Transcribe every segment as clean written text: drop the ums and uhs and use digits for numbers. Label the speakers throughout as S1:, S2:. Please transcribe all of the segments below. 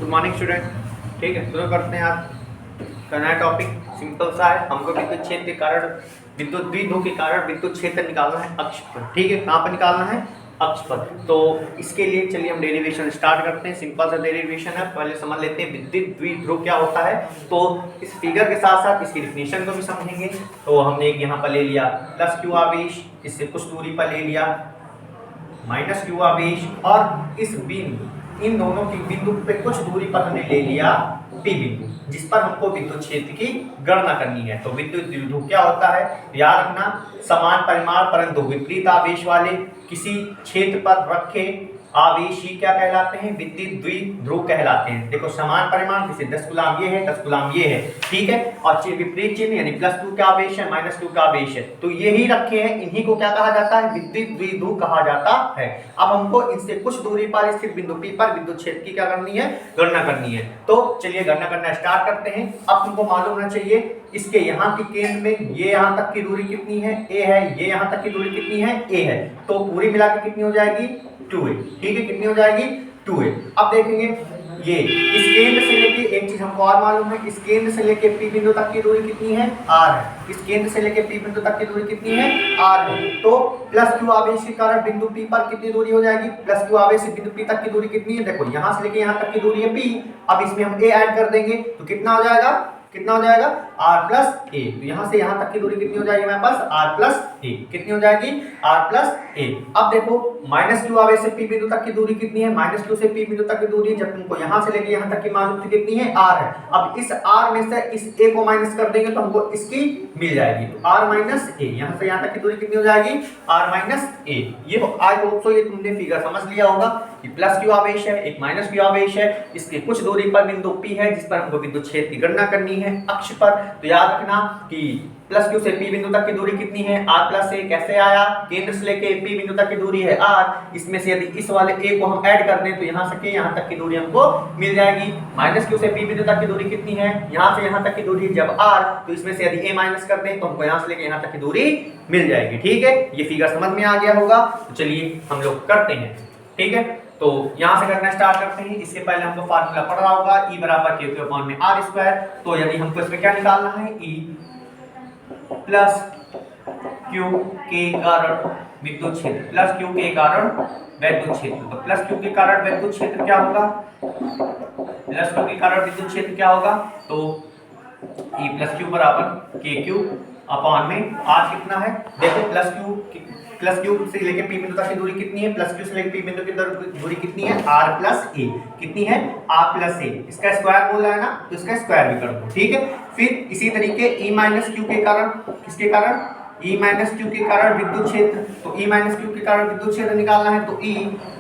S1: Good morning student. ठीक है, शुरू करते हैं। आज का नया टॉपिक सिंपल सा है। हमको विद्युत क्षेत्र के कारण, विद्युत द्विध्रुव के कारण विद्युत क्षेत्र निकालना है अक्ष पर। ठीक है, कहाँ पर निकालना है? अक्ष पर। तो इसके लिए चलिए हम डेरिवेशन स्टार्ट करते हैं। सिंपल सा डेरिवेशन है, पहले समझ लेते हैं विद्युत द्विध्रुव क्या होता है। तो इस फिगर के साथ साथ इसकी डिफिनेशन को भी समझेंगे। तो हमने एक यहाँ पर ले लिया प्लस क्यू आवेश, इससे कुछ दूरी पर ले लिया माइनस क्यू आवेश, और इस बिंदु, इन दोनों की बिंदु पे कुछ दूरी पर हमने ले लिया पी बिंदु, जिस पर हमको विद्युत क्षेत्र की गणना करनी है। तो विद्युत द्विध्रुव क्या होता है? याद रखना, समान परिमाण परंतु विपरीत आवेश वाले किसी क्षेत्र पर रखे आवेश ही क्या कहलाते हैं? विद्युत द्विध्रुव कहलाते हैं। देखो, समान परिमाण जैसे 10 कूलम ये है, 10 कूलम ये है, ठीक है, और विपरीत चिन्ह यानी +2 का आवेश है, -2 का आवेश है, तो ये ही रखे हैं, इन्हीं को क्या कहा जाता है? विद्युत द्विध्रुव कहा जाता है। अब हमको इनसे कुछ दूरी पर स्थित बिंदु P पर विद्युत क्षेत्र की क्या करनी है? गणना करनी है। तो चलिए गणना करना स्टार्ट करते हैं। अब तुमको मालूम होना चाहिए इसके यहाँ के केंद्र में ये यहाँ तक की दूरी कितनी है? A है। ये यहाँ तक की दूरी कितनी है? A है। तो पूरी मिला के कितनी हो जाएगी? 2a। ठीक है, कितनी हो जाएगी? 2a। अब देखेंगे ये इस केंद्र से लेके, एक चीज हमको और मालूम है, इस केंद्र से लेके P बिंदु तक की दूरी कितनी है? r है। इस केंद्र से लेके P बिंदु तक की दूरी कितनी है? r है। तो प्लस क्यू आवेश के कारण बिंदु P पर कितनी दूरी हो जाएगी? प्लस क्यू आवेश से बिंदु P तक की दूरी कितनी है? देखो, यहाँ से लेके यहाँ तक की दूरी है P। अब इसमें हम a ऐड कर देंगे तो कितना हो जाएगा? कितना हो जाएगा? r plus a। तो यहाँ से यहाँ तक की दूरी कितनी हो जाएगी हमारे पास? r plus a। कितनी हो जाएगी? r plus a। अब देखो, माइनस क्यू आवेश से P बिंदु तक की दूरी कितनी है? -2 से P बिंदु तक की दूरी, जब तुमको यहाँ से लेके यहाँ तक की मालूम थी कितनी है? r है। अब इस r में से इस a को माइनस कर देंगे तो हमको इसकी मिल जाएगी। तो r माइनस a, यहाँ से यहाँ तक की दूरी कितनी हो जाएगी? r minus a। ये आई होप सो ये तुमने फिगर समझ लिया होगा कि प्लस क्यू आवेश है, एक माइनस क्यू आवेश है, इसके कुछ दूरी पर बिंदु P है जिस पर हमको विद्युत क्षेत्र की गणना करनी है अक्ष पर। तो याद रखना कि प्लस क्यू से P बिंदु तक की दूरी कितनी है? r plus a। कैसे आया? केंद्र से लेके P बिंदु तक की दूरी है r, इसमें से यदि इस वाले a को हम ऐड कर दें तो यहाँ से यहाँ तक की दूरी हमको मिल जाएगी। माइनस क्यू से P बिंदु तक की दूरी कितनी है? यहाँ से यहाँ तक की दूरी जब r, तो इसमें से यदि a माइनस कर दें तो हमको यहाँ से लेके यहाँ तक की दूरी मिल जाएगी। ठीक है, ये फिगर समझ में आ गया होगा। तो चलिए हम लोग करते हैं। ठीक है, तो यहाँ से करना स्टार्ट करते हैं। इससे पहले हमको फार्मूला पढ़ रहा होगा, E बराबर Q के अपॉन में r²। तो यदि हमको इसमें क्या निकालना है? E प्लस Q के कारण विद्युत क्षेत्र, प्लस Q के कारण वैद्युत क्षेत्र। तो प्लस Q के कारण वैद्युत क्षेत्र क्या होगा? प्लस Q के कारण विद्युत क्षेत्र क्या होगा? तो E प्लस Q बराबर KQ अपॉन में R कितना है? देखो, प्लस क्यू से लेके P बिंदु तक की दूरी कितनी है? प्लस क्यू से लेके P बिंदु की दूरी कितनी है? r plus a। कितनी है? r plus a। इसका स्क्वायर बोल रहा है ना, तो इसका स्क्वायर भी कर दो। ठीक है, फिर इसी तरीके E माइनस क्यू के कारण, किसके कारण? E माइनस क्यू के कारण विद्युत क्षेत्र। तो E माइनस क्यू के कारण विद्युत क्षेत्र निकालना है, तो E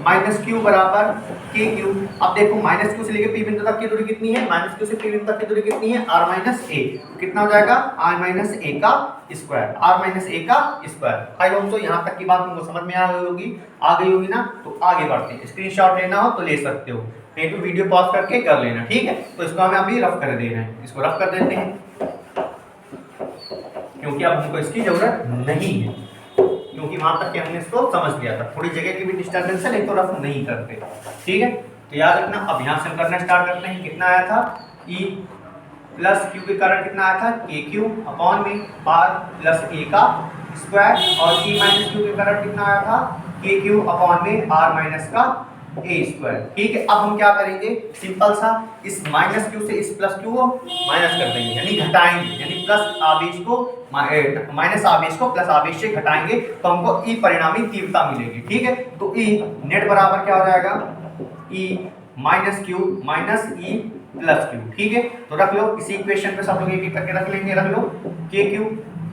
S1: माइनस क्यू बराबर के क्यू। अब देखो, माइनस क्यू से लेके P बिंदु तक की दूरी कितनी है? माइनस क्यू से P बिंदु तक की दूरी कितनी है? r minus a। कितना हो जाएगा? r माइनस a का स्क्वायर, r माइनस a का स्क्वायर। आई होप सो यहाँ तक की बात तुमको समझ में आ गई होगी ना। तो आगे बढ़ते हैं। स्क्रीनशॉट लेना हो तो ले सकते हो, नहीं तो वीडियो पॉज करके कर लेना। ठीक है, तो इसको हमें अभी रफ कर देना है, इसको रफ कर देते हैं क्योंकि अब हमको इसकी जरूरत नहीं है, क्योंकि वहां तक के हमने इसको समझ लिया था। थोड़ी जगह की भी डिस्टर्बेंस है, नहीं तो रफ नहीं करते। ठीक है, तो याद रखना। अब यहाँ से हम करना स्टार्ट करते हैं। कितना आया था? E प्लस क्यू के कारण कितना आया था? के क्यू अपॉन में r प्लस a का स्क्वायर, और E माइनस क्यू के कारण कितना आया था? के क्यू अपॉन में r माइनस का a स्क्वायर। ठीक है, अब हम क्या करेंगे? सिंपल सा, इस माइनस क्यू से इस प्लस क्यू को माइनस कर देंगे, यानी घटाएंगे, यानी प्लस आवेश को माइनस आवेश को प्लस आवेश से घटाएंगे तो हमको E परिणामी तीव्रता मिलेगी। ठीक है, तो E नेट बराबर क्या हो जाएगा? E minus Q minus E plus Q. ठीक है, तो रख लो इसी इक्वेशन पे, सब लोग एक एक करके रख लेंगे। रख लो के क्यू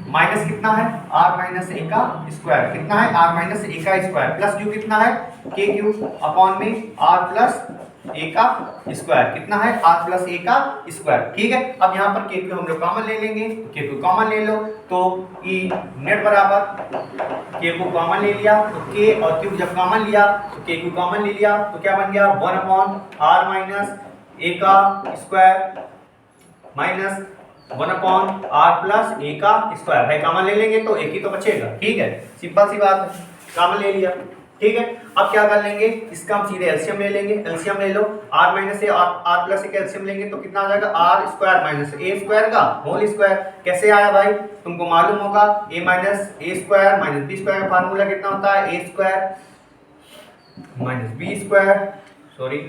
S1: माइनस कितना है? r माइनस a का स्क्वायर। कितना है? r माइनस a का स्क्वायर, प्लस क्यू कितना है? के क्यू अपॉन में r प्लस a का स्क्वायर। कितना है? r प्लस a का स्क्वायर। ठीक है, अब यहाँ पर के क्यू हम लोग कॉमन ले लेंगे, तो के क्यू कॉमन ले लो, तो E नेट बराबर के को कॉमन ले लिया, तो के और क्यू जब कॉमन लिया तो के क्यू कॉमन ले लिया, तो क्या बन गया? 1 अपॉन r माइनस a का square minus 1 upon r plus a का स्क्वायर है। कॉमन ले लेंगे तो एक ही तो बचेगा। ठीक है, सिंपल सी बात है, कॉमन ले लिया। ठीक है। अब क्या कर लेंगे, इसका हम सीधे एलसीएम ले लेंगे। एलसीएम ले लो, आर माइनस ए और आर प्लस ए का एलसीएम लेंगे तो कितना आ जाएगा, are square minus A square का होल स्क्वायर। कैसे आया भाई, तुमको मालूम होगा a minus A square minus b square का फार्मूला कितना होता है, a square minus b square, sorry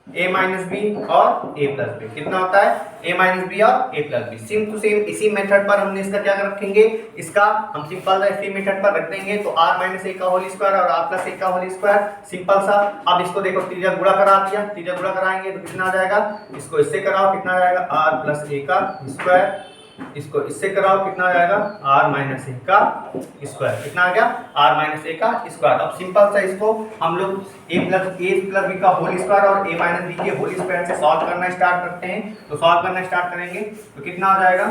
S1: a minus b और a प्लस बी कितना होता है, a माइनस बी और a plus b. Same to same इसी मेथड पर हमने इसका क्या रखेंगे, इसका हम सिंपल सा इसी मेथड पर रख देंगे। तो r माइनस ए का होल स्क्वायर और r प्लस ए का होल स्क्वायर, सिंपल सा। अब इसको देखो त्रिज्या गुणा करा दिया, त्रिज्या गुणा कराएंगे तो कितना आ जाएगा, इसको इससे कराओ कितना आ जाएगा, r प्लस ए का स्क्वायर, इसको इससे कराओ कितना आ जाएगा, r माइनस ए का स्क्वायर, कितना आ गया, r माइनस ए का स्क्वायर। अब सिंपल सा इसको हम लोग a प्लस बी का होल स्क्वायर और a माइनस बी के होल स्क्वायर से सॉल्व करना स्टार्ट करते हैं। तो सॉल्व करना स्टार्ट करेंगे तो कितना आ जाएगा,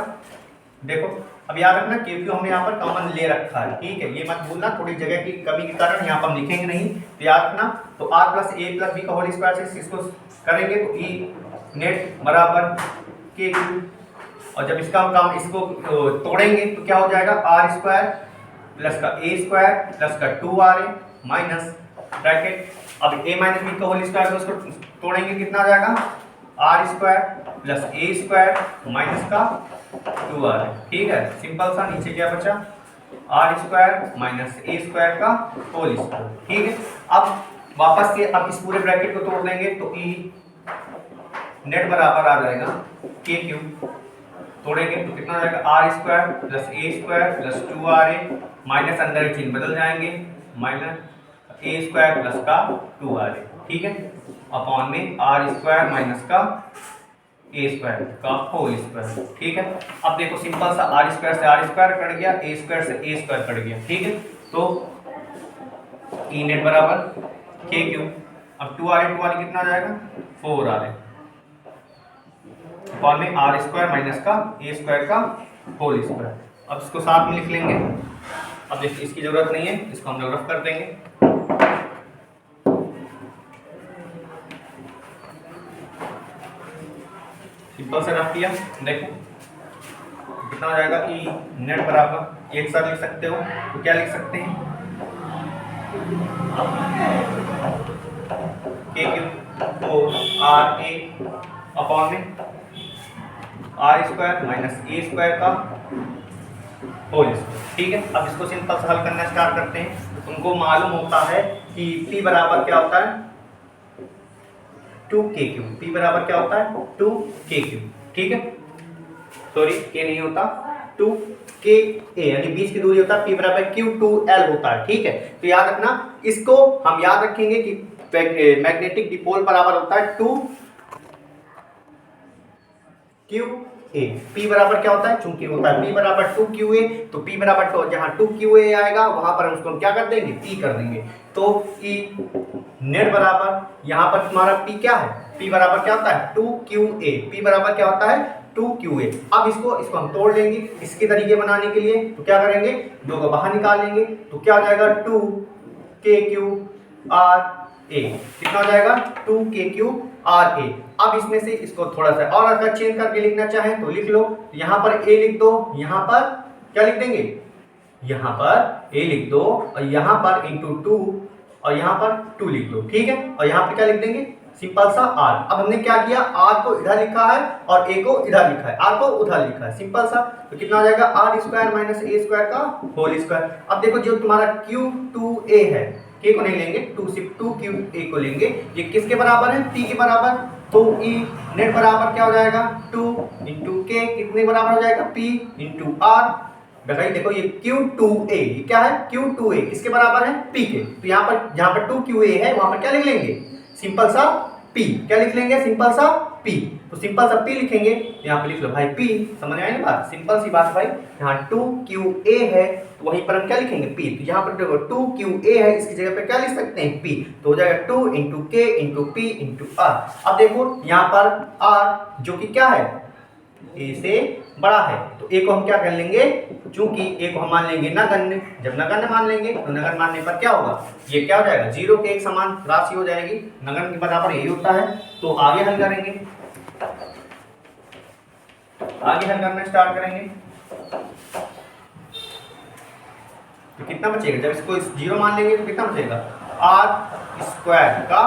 S1: देखो अब याद रखना क्योंकि हमने यहाँ पर कॉमन ले रखा है, ठीक है, ये मत भूलना, थोड़ी जगह की कमी के कारण यहाँ पर हम लिखेंगे नहीं, तो याद रखना। तो r प्लस ए प्लस बी का होल स्क्वायर से इसको करेंगे तो ई नेट बराबर के क्यू, और जब इसका हम काम इसको तोड़ेंगे तो क्या हो जाएगा, आर स्क्वायर प्लस का ए स्क्वायर प्लस का 2r माइनस ब्रैकेट, अब a माइनस बी का होल स्क्वायर को उसको तोड़ेंगे कितना आ जाएगा, are square plus A square minus का 2r, ठीक है, सिंपल सा। नीचे क्या बचा, आर स्क्वायर माइनस ए स्क्वायर का होल स्क्वायर, ठीक है। अब वापस से अब इस पूरे ब्रैकेट को तोड़ देंगे तो ई नेट बराबर आ जाएगा के क्यू, तोड़ेंगे तो कितना आ जाएगा, are square plus A square plus 2r minus अंदर चिन्ह बदल जाएंगे, माइनस ए स्क्वायर प्लस का 2r, ठीक है, अपॉन में आर स्क्वायर माइनस का ए स्क्वायर का होल स्क्वायर, ठीक है। अब देखो सिंपल सा आर स्क्वायर से आर स्क्वायर कट गया, ए स्क्वायर से ए स्क्वायर कट गया, ठीक है। तो ई नेट बराबर के क्यू, अब 2r कितना आ जाएगा, 4r, फॉर्म में आर स्क्वायर माइनस का ए स्क्वायर का होल स्क्वायर। अब इसको साथ में लिख लेंगे, अब इसकी जरूरत नहीं है, इसको हम लोग रफ कर देंगे। सिंपल से रफ किया, देखो कितना हो जाएगा, ई नेट बराबर एक साथ लिख सकते हो तो क्या लिख सकते हैं, के क्यू 4r अपॉन में आर स्क्वायर माइनस ए स्क्वायर का होल स्क्वायर, ठीक है। अब इसको सिंपल से हल करना स्टार्ट करते हैं। तो तुमको मालूम होता है कि p बराबर क्या होता है, 2kq, p बराबर क्या होता है, 2kq, ठीक है, सॉरी k नहीं होता, 2ka यानी बीच की दूरी होता है, p बराबर q2l होता है, ठीक है। तो याद रखना, इसको हम याद रखेंगे कि मैग्नेटिक डिपोल बराबर होता है 2qa, p बराबर क्या होता है, चूंकि होता है p बराबर 2qa, तो p बराबर तो जहां 2qa आएगा वहां पर हम उसको क्या कर देंगे, p कर देंगे। तो e नेट बराबर यहाँ पर तुम्हारा p क्या है, p बराबर क्या होता है 2qa, p बराबर क्या होता है 2qa। अब इसको हम तोड़ लेंगे इसके तरीके बनाने के लिए, तो क्या करेंगे, दो को बाहर निकालेंगे तो क्या हो जाएगा, 2kqra, कितना हो जाएगा 2kqra। अब इसमें से इसको थोड़ा सा और अगर चेंज करके लिखना चाहें तो लिख लो, यहाँ पर a लिख दो, यहाँ पर क्या लिख देंगे, यहाँ पर a लिख दो और यहाँ पर इंटू 2 और यहाँ पर 2 लिख दो, ठीक है, और यहाँ पर क्या लिख देंगे, सिंपल सा r। अब हमने क्या किया, r को इधर लिखा है और a को इधर लिखा है, r को उधर लिखा है, सिंपल सा। तो कितना हो जाएगा, are square minus A square का होल स्क्वायर। अब देखो जो तुम्हारा q2a है, k को नहीं लेंगे, 2qa को लेंगे, ये किसके बराबर है, p के बराबर। तो e नेट बराबर क्या हो जाएगा, 2 इंटू k, कितने बराबर हो जाएगा, p इंटू r। देखो ये q2a, ये क्या है, q2a किसके बराबर है, p के। तो यहाँ पर जहाँ पर 2qa है वहां पर क्या लिख लेंगे, सिंपल सा p, क्या लिख लेंगे, सिंपल सा p। तो सिंपल सा p लिखेंगे, यहाँ पे लिख लो भाई p, समझ में आई ना बात, सिंपल सी बात भाई। यहाँ 2qa है तो वहीं पर हम क्या लिखेंगे, p। तो यहाँ पर देखो 2qa है, इसकी जगह पे क्या लिख सकते हैं, p। तो हो जाएगा 2 into k into p into r। अब देखो यहाँ पर r जो कि क्या है, a से बड़ा है, तो a को हम क्या कर लेंगे, चूंकि a को हम मान लेंगे नगण्य, जब नगण्य मान लेंगे तो नगण्य मानने पर क्या होगा, ये क्या हो जाएगा, 0 के एक समान राशि हो जाएगी, नगण्य के बराबर यही होता है। तो आगे हल करेंगे, आगे हल करना स्टार्ट करेंगे। तो कितना बचेगा, जब इसको 0 मान लेंगे तो कितना बचेगा, आर स्क्वायर का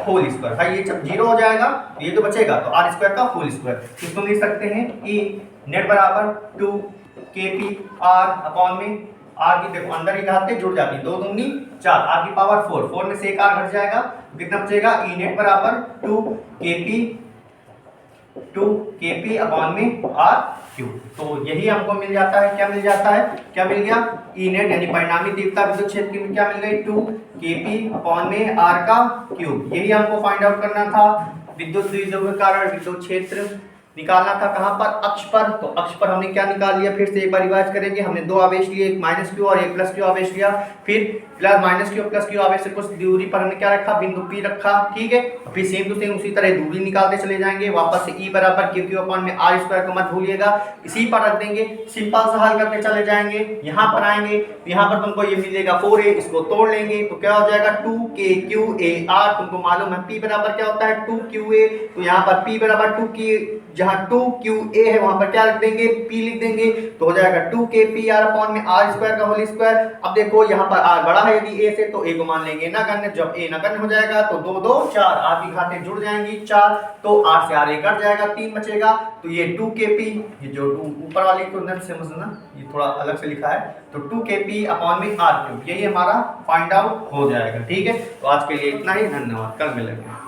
S1: होल स्क्वायर। भाई ये जब 0 हो जाएगा तो ये तो बचेगा, तो आर स्क्वायर का होल स्क्वायर। इसको लिख सकते हैं ई नेट बराबर 2 kp r अपॉन में आर की, देखो अंदर ही घाते जुड़ जाती है, 2 दूनी 4, आर की पावर 4, 4 में से एक आर घट जाएगा, कितना बचेगा, ई नेट बराबर 2 kp अपॉन में आर क्यूब। तो यही हमको मिल जाता है, क्या मिल जाता है, क्या मिल गया, ई नेट यानी परिणामी तीव्रता विद्युत क्षेत्र की क्या मिल गई, 2 kp अपॉन में आर का क्यूब। यही हमको फाइंड आउट करना था, विद्युत द्विध्रुव के कारण विद्युत क्षेत्र निकालना था कहां पर, अक्ष पर। तो अक्ष पर हमने क्या निकाल लिया, फिर से एक बार रिवाइज करेंगे। हमने 2 आवेश लिए, एक माइनस क्यू और एक प्लस क्यू आवेश लिया, फिर plus minus Q plus Q आवेश से कुछ दूरी पर हमने क्या रखा, बिंदु P रखा, ठीक है। फिर सेम टू सेम उसी तरह दूरी निकालते चले जाएंगे, वापस से E बराबर क्यू क्यू अपॉन में आर स्क्वायर को मत भूलिएगा, इसी पर रख देंगे, सिंपल सा हल करते चले जाएंगे। यहाँ पर आएंगे, यहाँ पर तुमको ये मिलेगा 4a, इसको तोड़ लेंगे तो क्या हो जाएगा 2kqa, तुमको मालूम है P बराबर क्या होता है 2qa, तो यहाँ पर P बराबर 2q, जहां 2qa है वहां पर क्या रख देंगे, P लिख देंगे, तो हो जाएगा 2kpr अपॉन में आर स्क्वायर का होल स्क्वायर। अब देखो यहाँ पर r बड़ा है यदि a से, तो a को मान लेंगे नगण्य, जब a नगण्य हो जाएगा तो 2 2 4, r की घातें जुड़ जाएंगी 4, तो r से r कट जाएगा, 3 बचेगा, तो ये 2kp, ये जो 2 ऊपर वाली को न समझना, ये थोड़ा अलग से लिखा है, तो 2kp अपॉन में r क्यूब, यही हमारा फाइंड आउट हो जाएगा, ठीक है। तो आज के लिए इतना ही, धन्यवाद, कल मिलेंगे।